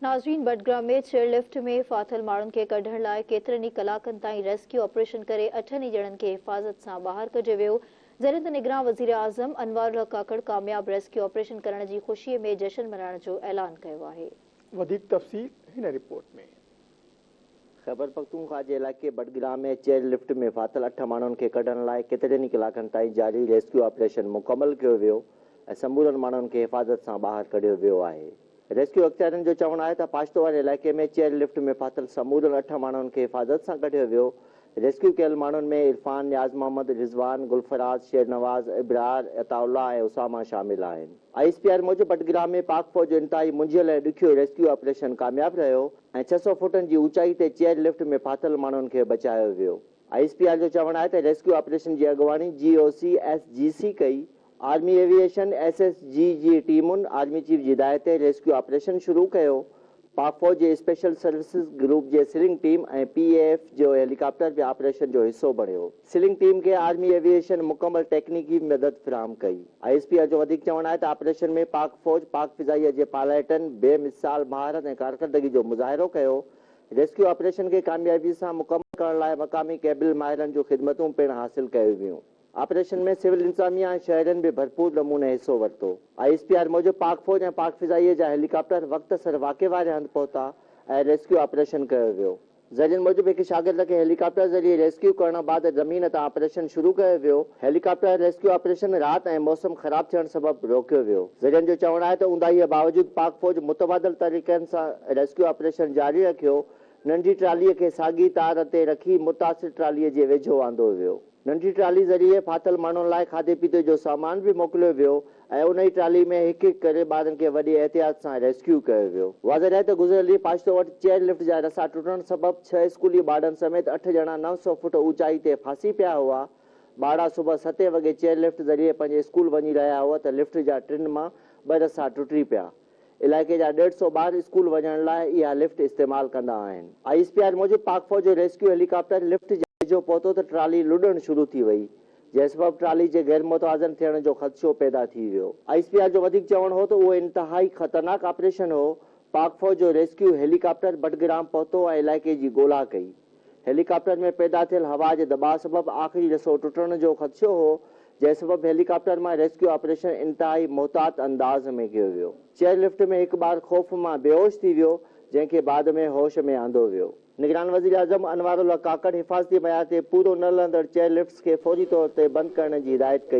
नाज़रीन, बडगाम में चेयरलिफ्ट में फाथल माण्हुनि खे कढण लाइ केतिरनि ई कलाकनि ताईं रेस्क्यू ऑपरेशन करे 8 ई ॼणनि खे हिफ़ाज़त सां ॿाहिरि कढियो वियो। जॾहिं त निगरान वज़ीर आज़म अनवारुल्लाह काकड़ कामयाब रेस्क्यू ऑपरेशन करण जी ख़ुशीअ में जश्न मल्हाइण जो ऐलान कयो आहे। वधीक तफ़सील हिन रिपोर्ट में। ख़ैबर पख्तूनख्वा जे इलाइक़े बडगाम में चेयरलिफ्ट में फाथल 8 माण्हुनि खे कढण लाइ केतिरनि ई कलाकनि ताईं जारी रेस्क्यू ऑपरेशन मुकमल कयो वियो ऐं समूरनि माण्हुनि खे हिफ़ाज़त सां ॿाहिरि कढियो वियो आहे। रेस्क्यू अख़्तियारनि जो चवणु आहे त पाश्तो वारे इलाइक़े में चेयरलिफ्ट में फाथल समूरनि 8 माण्हुनि खे हिफ़ाज़त सां कढियो वियो। रेस्क्यू कयल माण्हुनि में इरफान, नियाज़ मोहम्मद, रिज़वान, गुलफराज, शेरनवाज़, इब्रार, अताउल्लाह ऐं उसामा शामिल आहिनि। ISPR मूजिबि बडगाम में पाक फ़ौज इंतहाई मुंझियल ऐं ॾुखियो रेस्क्यू ऑपरेशन कामयाब रहियो ऐं 600 फुटनि जी ऊचाई ते चेयरलिफ्ट में फाथल माण्हुनि खे बचायो वियो। ISPR जो चवणु आहे त रेस्क्यू ऑपरेशन जी अॻुवाणी GOC SGC कई। आर्मी एविएशन SSG जी टीमुनि आर्मी चीफ जी हिदायत ते रेस्क्यू ऑपरेशन शुरू कयो। पाक फ़ौज जे स्पेशल सर्विसिस ग्रुप जे सिलिंग टीम ऐं PAF जो हेलीकॉप्टर बि ऑपरेशन जो हिसो बणियो। सिलिंग टीम खे आर्मी एविएशन मुकमल टेक्निकी मदद फ़राहम कई। ISPR जो वधीक चवणु आहे त ऑपरेशन में पाक फ़ौज पाक फ़िज़ाईअ जे पायलटनि बेमिसाल महारत ऐं कारकर्दगी जो मुज़ाहिरो कयो। रेस्क्यू ऑपरेशन खे कामयाबी सां मुकमल करण लाइ मक़ामी क़ैबिल माहिरनि जूं ख़िदमतूं पिणु हासिल कयूं वियूं। ऑपरेशन में सिविल इंतजामिया ऐं शहरनि बि भरपूर नमूने हिसो वरितो। ISPR मूजिबि पाक फ़ौज ऐं पाक फ़िज़ाईअ जा हेलीकॉप्टर वक़्त सर वाक़े वारे हंधि पहुता ऐं रेस्क्यू ऑपरेशन कयो वियो। ज़रियनि मूजिबि हिकु शागिर्द खे हेलीकॉप्टर ज़रिए रेस्क्यू करण बैदि ज़मीन तां ऑपरेशन शुरू कयो वियो। हेलीकॉप्टर रेस्क्यू ऑपरेशन राति ऐं मौसम ख़राब थियण सबबि रोकियो वियो। ज़रियनि जो चवणु आहे त ऊंदाहीअ बावजूदि पाक फ़ौज मुतबादिल तरीक़नि सां रेस्क्यू ऑपरेशन जारी रखियो। नंढी ट्रालीअ खे साॻी तार ते रखी मुतासिर ट्रालीअ जे वेझो आंदो वियो। नंढी ट्राली ज़रिए फाथल माण्हुनि लाइ खाधे पीते जो सामान बि मोकिलियो वियो ऐं उन ई ट्राली में हिकु हिकु करे ॿारनि खे वॾी एहतियात सां रेस्क्यू कयो वियो। वाज़ह आहे त गुज़िरियल ॾींहुं पाश्तो वटि चेयरलिफ्ट जा रसा टुटण सबबि 6 स्कूली ॿारनि समेत 8 ॼणा 900 फुट ऊचाई ते फासी पिया हुआ। ॿार सुबुह 7 वॻे चेयरलिफ्ट ज़रिए पंहिंजे स्कूल वञी रहिया हुआ त लिफ्ट जा 3 मां 2 रसा टुटी पिया। इलाइक़े जा 150 ॿार स्कूल वञण लाइ इहा लिफ्ट इस्तेमालु कंदा आहिनि। ISPR मूजिबि पाक फ़ौज जो रेस्क्यू हेलीकॉप्टर लिफ्ट जो पहुतो त ट्राली लुॾणु शुरू थी वई, जंहिं सबबि ट्राली जे गैर मुतवाज़न थियण जो ख़दशो पैदा थी वियो। ISPR जो वधीक चवणु हो त उहो इंतहाई ख़तरनाक ऑपरेशन हो। पाक फ़ौज जो रेस्क्यू हेलीकॉप्टर बडगाम पहुतो ऐं इलाइक़े जी ॻोल्हा कई। हेलीकॉप्टर में पैदा थियल हवा जे दॿाउ सबबि आख़िरी रसो टुटण जो ख़दशो हो, जंहिं सबबि हेलीकॉप्टर मां रेस्क्यू ऑपरेशन इंतहाई मुहतात अंदाज़ में कयो वियो। चेयरलिफ्ट में हिकु ॿार ख़ौफ़ मां बेहोश थी वियो, जंहिंखे बाद में होश में आंदो वियो। निगरान वज़ीर आज़म अनवारुल्लाह काकड़ हिफ़ाज़ती मयार ते पूरो न लहंदड़ चेयरलिफ्ट्स खे फौरी तौर ते बंदि करण जी हिदायत कई।